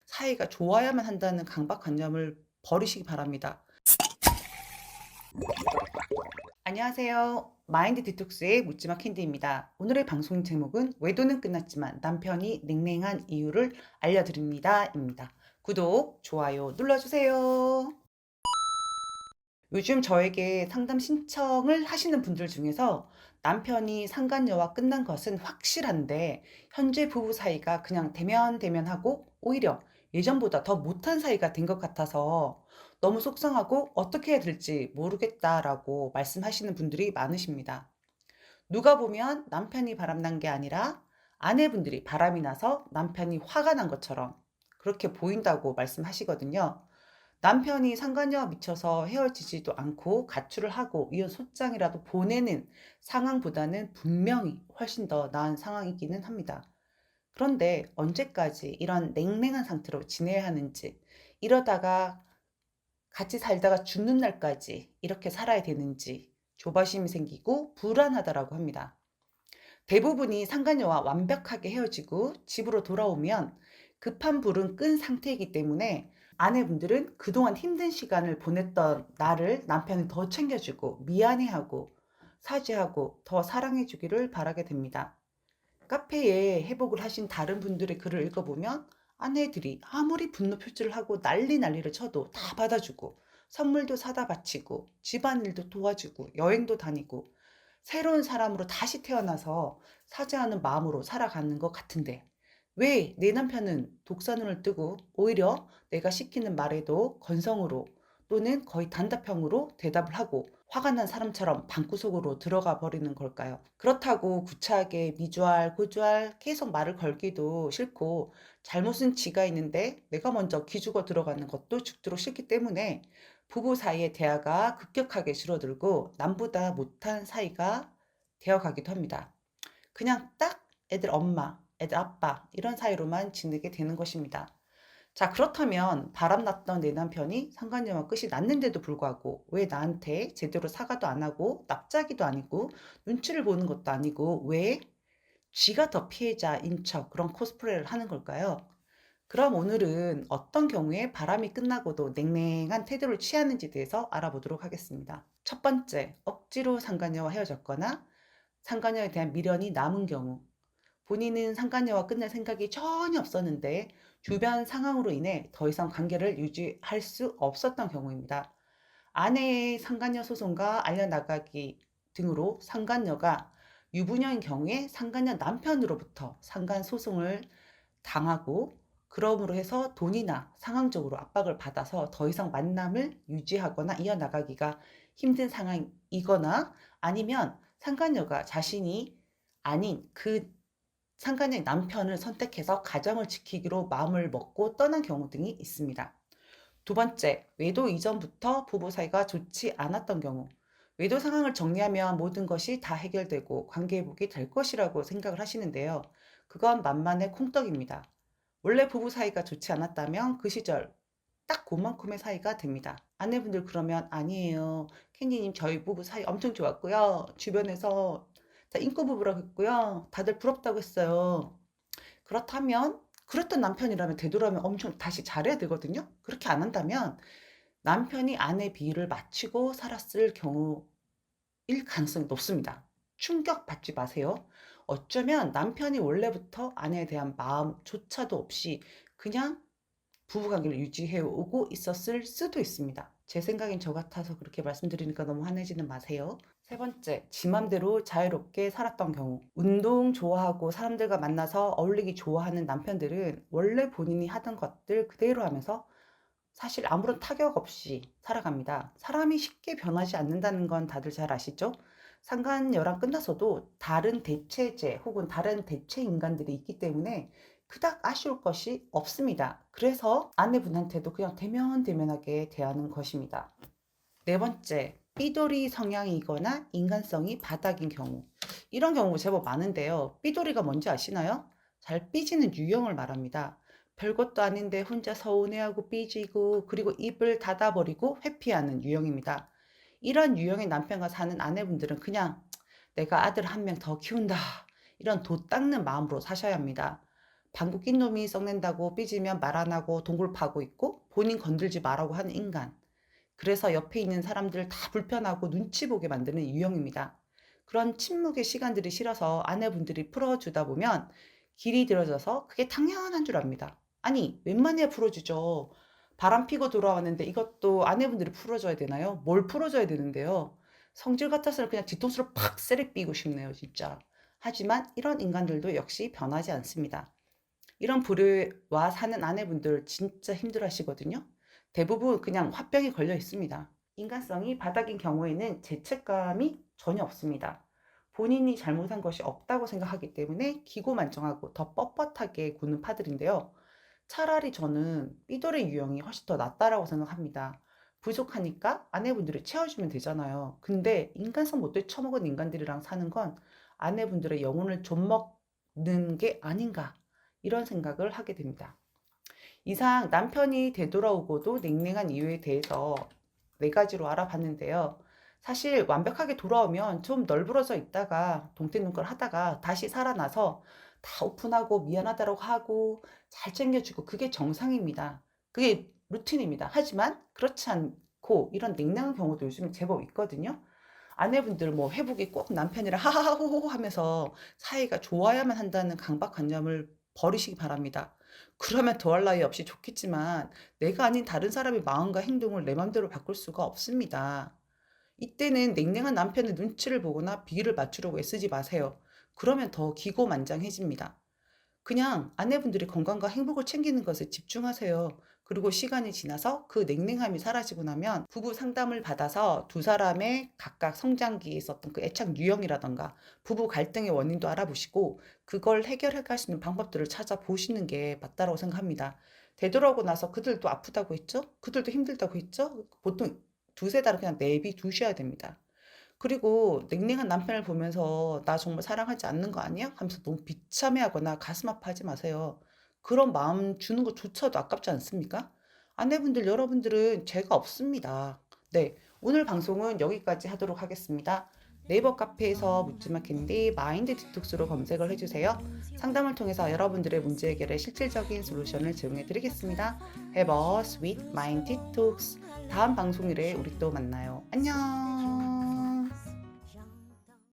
사이가 좋아야만 한다는 강박관념을 버리시기 바랍니다. 안녕하세요. 마인드 디톡스의 묻지마 캔디입니다. 오늘의 방송 제목은 외도는 끝났지만 남편이 냉랭한 이유를 알려드립니다. 입니다. 구독, 좋아요 눌러주세요. 요즘 저에게 상담 신청을 하시는 분들 중에서 남편이 상간녀와 끝난 것은 확실한데 현재 부부 사이가 그냥 대면대면하고 오히려 예전보다 더 못한 사이가 된 것 같아서 너무 속상하고 어떻게 해야 될지 모르겠다라고 말씀하시는 분들이 많으십니다. 누가 보면 남편이 바람난 게 아니라 아내분들이 바람이 나서 남편이 화가 난 것처럼 그렇게 보인다고 말씀하시거든요. 남편이 상간녀와 미쳐서 헤어지지도 않고 가출을 하고 이혼 소장이라도 보내는 상황보다는 분명히 훨씬 더 나은 상황이기는 합니다. 그런데 언제까지 이런 냉랭한 상태로 지내야 하는지, 이러다가 같이 살다가 죽는 날까지 이렇게 살아야 되는지 조바심이 생기고 불안하다라고 합니다. 대부분이 상간녀와 완벽하게 헤어지고 집으로 돌아오면 급한 불은 끈 상태이기 때문에 아내분들은 그동안 힘든 시간을 보냈던 나를 남편이 더 챙겨주고 미안해하고 사죄하고 더 사랑해주기를 바라게 됩니다. 카페에 회복을 하신 다른 분들의 글을 읽어보면 아내들이 아무리 분노 표출을 하고 난리를 쳐도 다 받아주고 선물도 사다 바치고 집안일도 도와주고 여행도 다니고 새로운 사람으로 다시 태어나서 사죄하는 마음으로 살아가는 것 같은데 왜 내 남편은 독사눈을 뜨고 오히려 내가 시키는 말에도 건성으로 또는 거의 단답형으로 대답을 하고 화가 난 사람처럼 방구석으로 들어가 버리는 걸까요? 그렇다고 구차하게 미주알, 고주알 계속 말을 걸기도 싫고 잘못은 지가 있는데 내가 먼저 기죽어 들어가는 것도 죽도록 싫기 때문에 부부 사이의 대화가 급격하게 줄어들고 남보다 못한 사이가 되어가기도 합니다. 그냥 딱 애들 엄마, 애들 아빠 이런 사이로만 지내게 되는 것입니다. 자, 그렇다면 바람났던 내 남편이 상간녀와 끝이 났는데도 불구하고 왜 나한테 제대로 사과도 안 하고 납작이도 아니고 눈치를 보는 것도 아니고 왜 쥐가 더 피해자인 척 그런 코스프레를 하는 걸까요? 그럼 오늘은 어떤 경우에 바람이 끝나고도 냉랭한 태도를 취하는지에 대해서 알아보도록 하겠습니다. 첫 번째, 억지로 상간녀와 헤어졌거나 상간녀에 대한 미련이 남은 경우. 본인은 상간녀와 끝낼 생각이 전혀 없었는데 주변 상황으로 인해 더 이상 관계를 유지할 수 없었던 경우입니다. 아내의 상간녀 소송과 알려나가기 등으로 상간녀가 유부녀인 경우에 상간녀 남편으로부터 상간 소송을 당하고 그러므로 해서 돈이나 상황적으로 압박을 받아서 더 이상 만남을 유지하거나 이어나가기가 힘든 상황이거나 아니면 상간녀가 자신이 아닌 그 상간녀의 남편을 선택해서 가정을 지키기로 마음을 먹고 떠난 경우 등이 있습니다. 두 번째, 외도 이전부터 부부 사이가 좋지 않았던 경우. 외도 상황을 정리하면 모든 것이 다 해결되고 관계 회복이 될 것이라고 생각을 하시는데요. 그건 만만의 콩떡입니다. 원래 부부 사이가 좋지 않았다면 그 시절 딱 그만큼의 사이가 됩니다. 아내분들 그러면 아니에요. 캔디님 저희 부부 사이 엄청 좋았고요. 주변에서 다 인기 부부라고 했고요. 다들 부럽다고 했어요. 그렇다면 그랬던 남편이라면 되돌아오면 엄청 다시 잘해야 되거든요. 그렇게 안 한다면 남편이 아내 비위를 맞추고 살았을 경우일 가능성이 높습니다. 충격받지 마세요. 어쩌면 남편이 원래부터 아내에 대한 마음조차도 없이 그냥 부부관계를 유지해 오고 있었을 수도 있습니다. 제 생각엔 저 같아서 그렇게 말씀드리니까 너무 화내지는 마세요. 세 번째, 지 맘대로 자유롭게 살았던 경우. 운동 좋아하고 사람들과 만나서 어울리기 좋아하는 남편들은 원래 본인이 하던 것들 그대로 하면서 사실 아무런 타격 없이 살아갑니다. 사람이 쉽게 변하지 않는다는 건 다들 잘 아시죠? 상간녀랑 끝나서도 다른 대체제 혹은 다른 대체 인간들이 있기 때문에 그닥 아쉬울 것이 없습니다. 그래서 아내분한테도 그냥 대면대면하게 대하는 것입니다. 네 번째, 삐돌이 성향이거나 인간성이 바닥인 경우. 이런 경우 제법 많은데요. 삐돌이가 뭔지 아시나요? 잘 삐지는 유형을 말합니다. 별것도 아닌데 혼자 서운해하고 삐지고 그리고 입을 닫아버리고 회피하는 유형입니다. 이런 유형의 남편과 사는 아내분들은 그냥 내가 아들 한 명 더 키운다. 이런 도 닦는 마음으로 사셔야 합니다. 방구 낀 놈이 썩낸다고 삐지면 말 안 하고 동굴 파고 있고 본인 건들지 마라고 하는 인간. 그래서 옆에 있는 사람들 다 불편하고 눈치 보게 만드는 유형입니다. 그런 침묵의 시간들이 싫어서 아내분들이 풀어주다 보면 길이 들어져서 그게 당연한 줄 압니다. 아니, 웬만해야 풀어주죠. 바람 피고 돌아왔는데 이것도 아내분들이 풀어줘야 되나요? 뭘 풀어줘야 되는데요? 성질 같아서는 그냥 뒤통수를 팍 세례 삐고 싶네요, 진짜. 하지만 이런 인간들도 역시 변하지 않습니다. 이런 부류와 사는 아내분들 진짜 힘들어 하시거든요. 대부분 그냥 화병이 걸려 있습니다. 인간성이 바닥인 경우에는 죄책감이 전혀 없습니다. 본인이 잘못한 것이 없다고 생각하기 때문에 기고만장하고 더 뻣뻣하게 구는 파들인데요. 차라리 저는 삐돌의 유형이 훨씬 더 낫다라고 생각합니다. 부족하니까 아내분들이 채워주면 되잖아요. 근데 인간성 못 되쳐먹은 인간들이랑 사는 건 아내분들의 영혼을 좀먹는 게 아닌가 이런 생각을 하게 됩니다. 이상 남편이 되돌아오고도 냉랭한 이유에 대해서 4가지로 알아봤는데요. 사실 완벽하게 돌아오면 좀 널브러져 있다가 동태눈걸 하다가 다시 살아나서 다 오픈하고 미안하다고 하고 잘 챙겨주고 그게 정상입니다. 그게 루틴입니다. 하지만 그렇지 않고 이런 냉랭한 경우도 요즘에 제법 있거든요. 아내분들 뭐 회복이 꼭 남편이랑 하하호호 하면서 사이가 좋아야만 한다는 강박관념을 버리시기 바랍니다. 그러면 더할 나위 없이 좋겠지만 내가 아닌 다른 사람의 마음과 행동을 내 맘대로 바꿀 수가 없습니다. 이때는 냉랭한 남편의 눈치를 보거나 비위를 맞추려고 애쓰지 마세요. 그러면 더 기고만장해집니다. 그냥 아내분들이 건강과 행복을 챙기는 것에 집중하세요. 그리고 시간이 지나서 그 냉랭함이 사라지고 나면 부부 상담을 받아서 두 사람의 각각 성장기에 있었던 그 애착 유형이라던가 부부 갈등의 원인도 알아보시고 그걸 해결해 갈 수 있는 방법들을 찾아보시는 게 맞다고 생각합니다. 되돌아오고 나서 그들도 아프다고 했죠? 그들도 힘들다고 했죠? 보통 두세 달은 그냥 내비 두셔야 됩니다. 그리고 냉랭한 남편을 보면서 '나 정말 사랑하지 않는 거 아니야?' 하면서 너무 비참해하거나 가슴 아파하지 마세요. 그런 마음 주는 것조차도 아깝지 않습니까? 아내분들 여러분들은 죄가 없습니다. 네. 오늘 방송은 여기까지 하도록 하겠습니다. 네이버 카페에서 묻지마 캔디 마인드 디톡스로 검색을 해 주세요. 상담을 통해서 여러분들의 문제 해결에 실질적인 솔루션을 제공해 드리겠습니다. Have a sweet mind detox. 다음 방송일에 우리 또 만나요. 안녕.